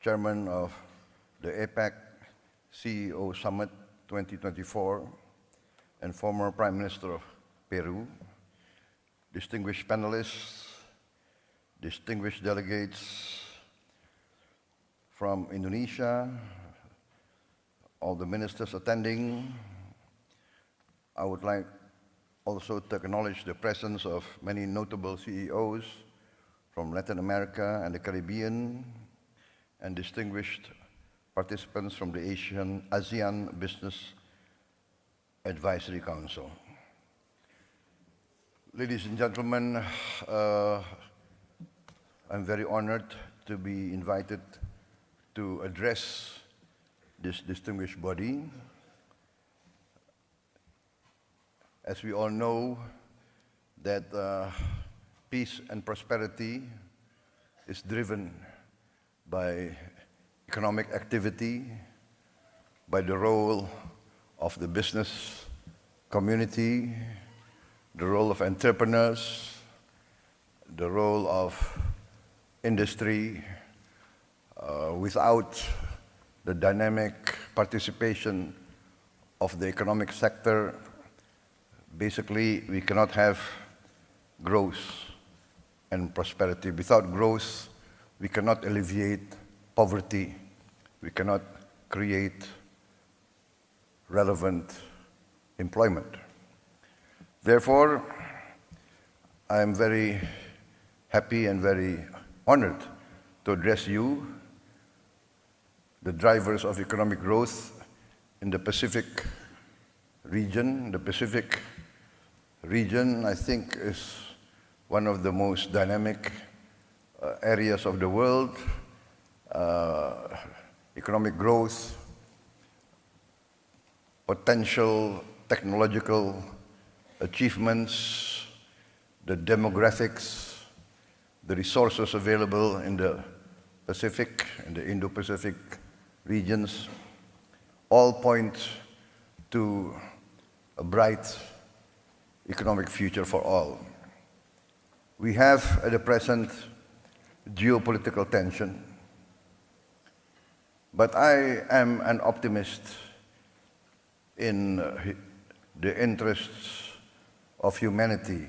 Chairman of the APEC CEO Summit 2024 and former Prime Minister of Peru, distinguished panelists, distinguished delegates from Indonesia, all the ministers attending. I would like also to acknowledge the presence of many notable CEOs from Latin America and the Caribbean, and distinguished participants from the ASEAN Business Advisory Council. Ladies and gentlemen, I'm very honored to be invited to address this distinguished body. As we all know, that peace and prosperity is driven by economic activity, by the role of the business community, the role of entrepreneurs, the role of industry. Without the dynamic participation of the economic sector, basically we cannot have growth and prosperity. Without growth, we cannot alleviate poverty. We cannot create relevant employment. Therefore, I am very happy and very honored to address you, the drivers of economic growth in the Pacific region. The Pacific region, I think, is one of the most dynamic areas of the world. Economic growth, potential technological achievements, the demographics, the resources available in the Pacific and the Indo-Pacific regions all point to a bright economic future for all. We have at the present geopolitical tension, but I am an optimist in the interests of humanity.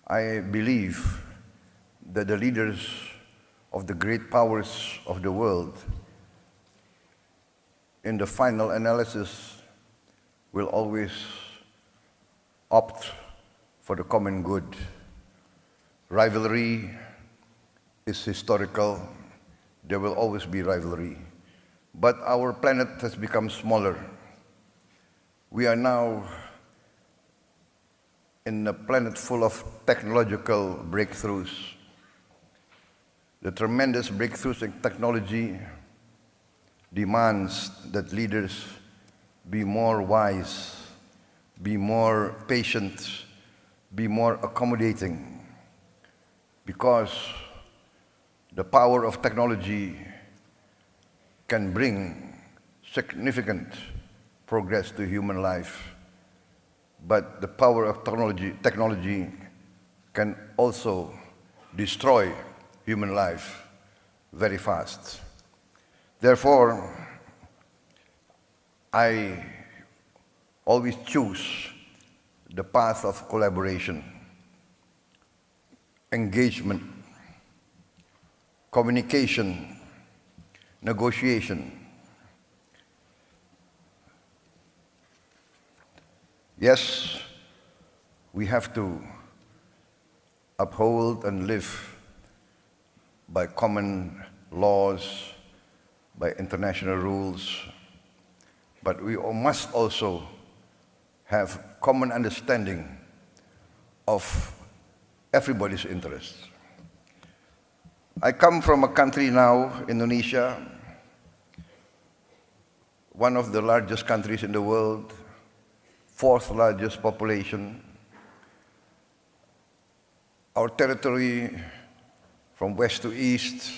I believe that the leaders of the great powers of the world, in the final analysis, will always opt for the common good. Rivalry is historical. There will always be rivalry. But our planet has become smaller. We are now in a planet full of technological breakthroughs. The tremendous breakthroughs in technology demands that leaders be more wise, be more patient, be more accommodating, because the power of technology can bring significant progress to human life, but the power of technology can also destroy human life very fast. Therefore, I always choose the path of collaboration, engagement, communication, negotiation. Yes, we have to uphold and live by common laws, by international rules, but we must also have common understanding of everybody's interests. I come from a country now, Indonesia, one of the largest countries in the world, fourth largest population. Our territory from west to east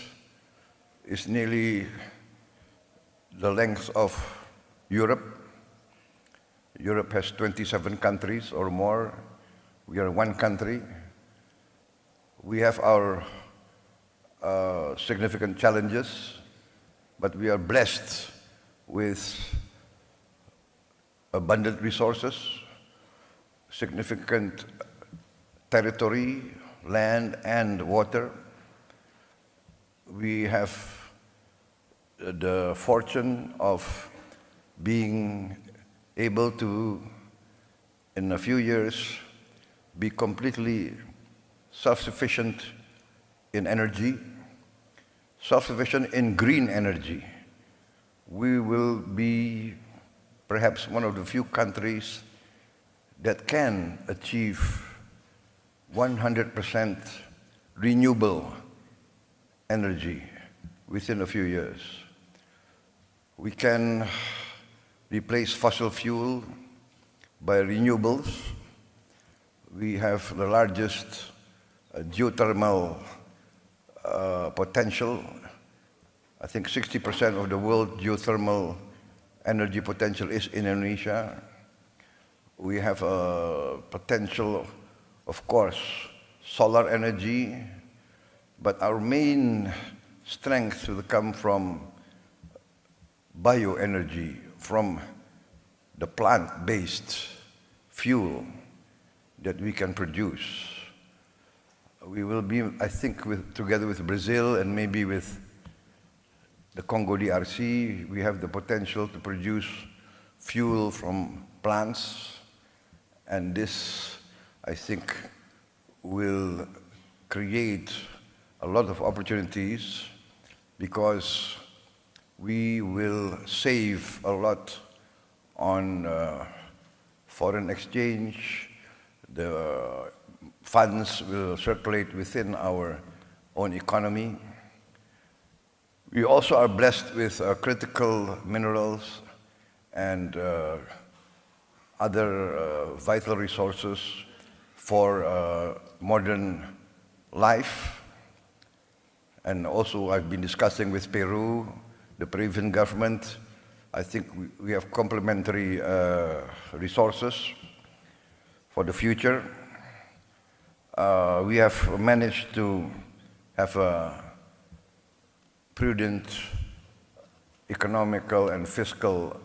is nearly the length of Europe. Europe has 27 countries or more. We are one country. We have our significant challenges. but we are blessed with abundant resources, significant territory, land and water. We have the fortune of being able to, in a few years, be completely self-sufficient in energy, self-sufficient in green energy. We will be perhaps one of the few countries that can achieve 100% renewable energy within a few years. We can replace fossil fuel by renewables. We have the largest geothermal potential. I think 60% of the world geothermal energy potential is in Indonesia. We have a potential, of course, solar energy, but our main strength will come from bioenergy, from the plant-based fuel that we can produce. We will be, I think, together with Brazil and maybe with the Congo DRC, we have the potential to produce fuel from plants, and this, I think, will create a lot of opportunities because we will save a lot on foreign exchange. The funds will circulate within our own economy. We also are blessed with critical minerals and other vital resources for modern life. And also I've been discussing with Peru, the Peruvian government. I think we have complementary resources for the future. We have managed to have a prudent economical and fiscal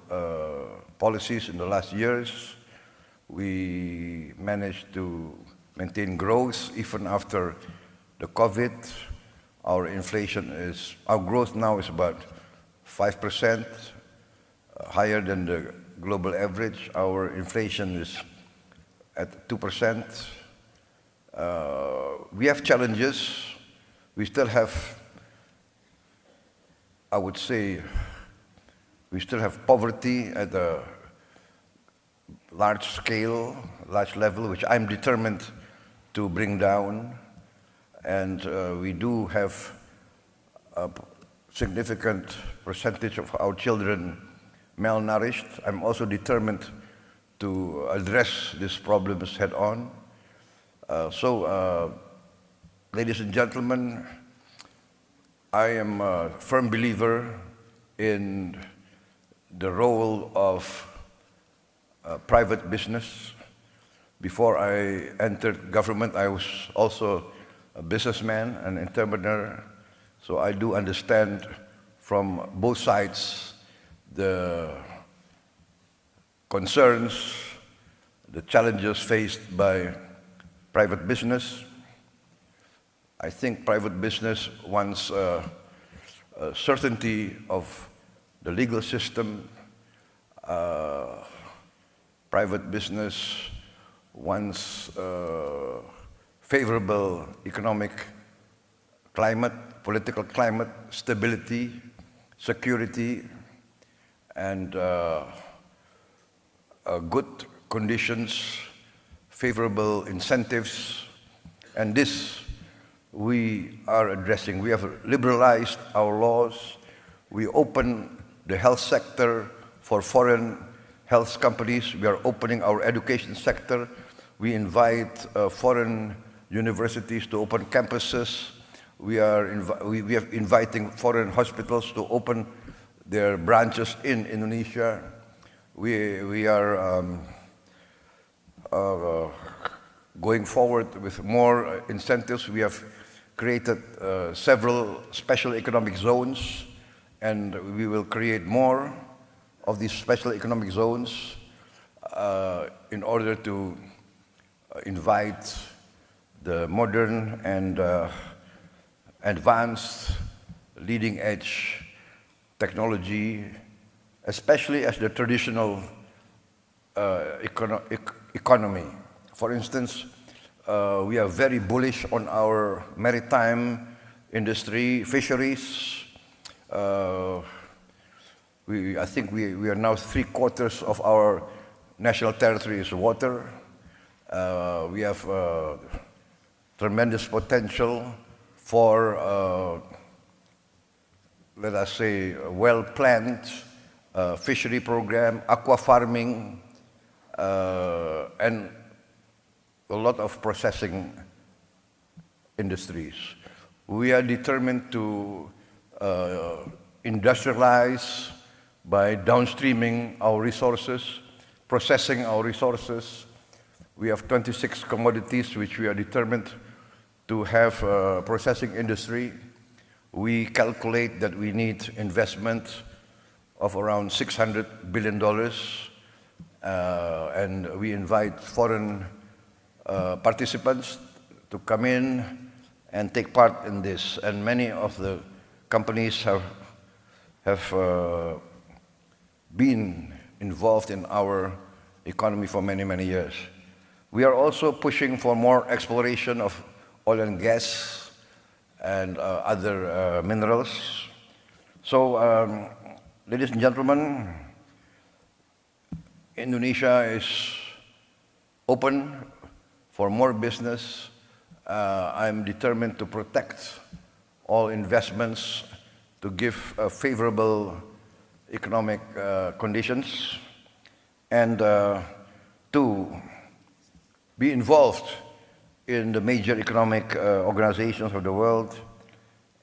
policies in the last years. We managed to maintain growth even after the COVID. Our growth now is about 5%, higher than the global average. Our inflation is at 2%. We have challenges. We still have, I would say, we still have poverty at a large scale, large level, which I'm determined to bring down. And we do have a significant percentage of our children malnourished. I'm also determined to address these problems head on. Ladies and gentlemen, I am a firm believer in the role of private business. Before I entered government, I was also a businessman, an entrepreneur, so I do understand from both sides the concerns, the challenges faced by private business. I think private business wants certainty of the legal system. Private business wants favorable economic climate, political climate, stability, security, and good conditions, favorable incentives, and this we are addressing. We have liberalized our laws. We open the health sector for foreign health companies. We are opening our education sector. We invite foreign universities to open campuses. We are inviting foreign hospitals to open their branches in Indonesia. We are going forward with more incentives. We have created several special economic zones and we will create more of these special economic zones in order to invite the modern and advanced leading-edge technology, especially as the traditional economy. For instance, we are very bullish on our maritime industry, fisheries. I think we are now 3/4 of our national territory is water. We have tremendous potential for, let us say, a well-planned fishery program, aqua farming, and a lot of processing industries. We are determined to industrialize by downstreaming our resources, processing our resources. We have 26 commodities which we are determined to have a processing industry. We calculate that we need investment of around $600 billion, and we invite foreign participants to come in and take part in this. And many of the companies have been involved in our economy for many, many years. We are also pushing for more exploration of oil and gas and other minerals. So, ladies and gentlemen, Indonesia is open for more business. I'm determined to protect all investments, to give favorable economic conditions, and to be involved in the major economic organizations of the world,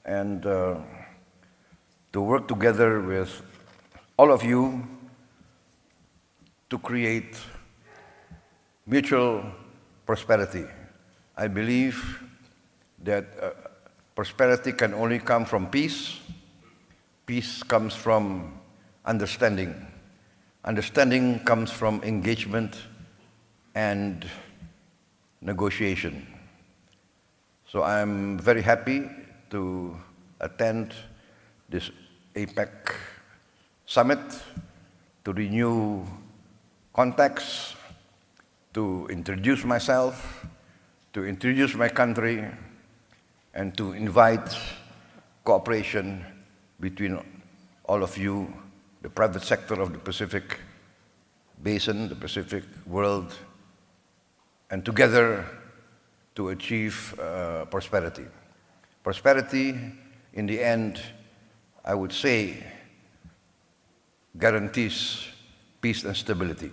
and to work together with all of you to create mutual prosperity. I believe that prosperity can only come from peace. Peace comes from understanding. Understanding comes from engagement and negotiation. So I'm very happy to attend this APEC summit, to renew contacts, to introduce myself, to introduce my country, and to invite cooperation between all of you, the private sector of the Pacific Basin, the Pacific world, and together to achieve prosperity. Prosperity, in the end, I would say, guarantees peace and stability.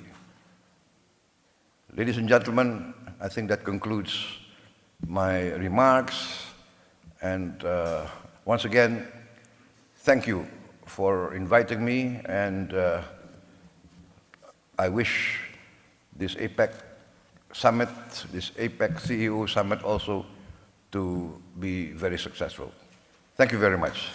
Ladies and gentlemen, I think that concludes my remarks. And once again, thank you for inviting me, and I wish this APEC summit, this APEC CEO summit also to be very successful. Thank you very much.